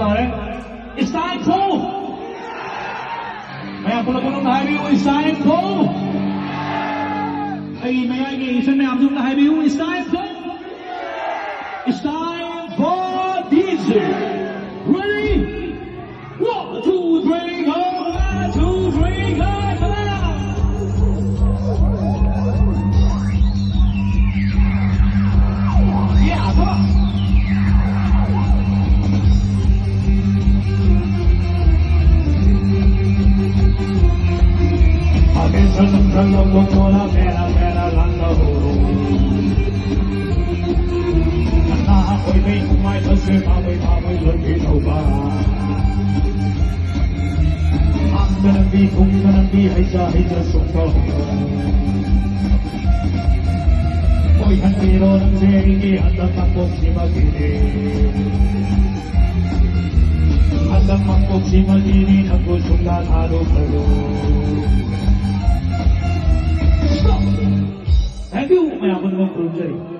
आ रहे हैं। It's time for, मैं आपको लोगों को हाई भी हूँ। It's time for, मैं आएंगे ईश्वर में आप लोगों का हाई भी हूँ। It's time for DJ. Ready? 1, 2, 3, go! 1, 2, 3, go! Come on! Yeah, come on! Lola pera pera landa ho na hoi bei mai thase ma bai lagi no ba am bi hai ja sung ko koi han pe ro rang se ki andam ko sima ki ne andam ko sima ki ni na ko sunga tharo khalo Thank you, my Abundant Project.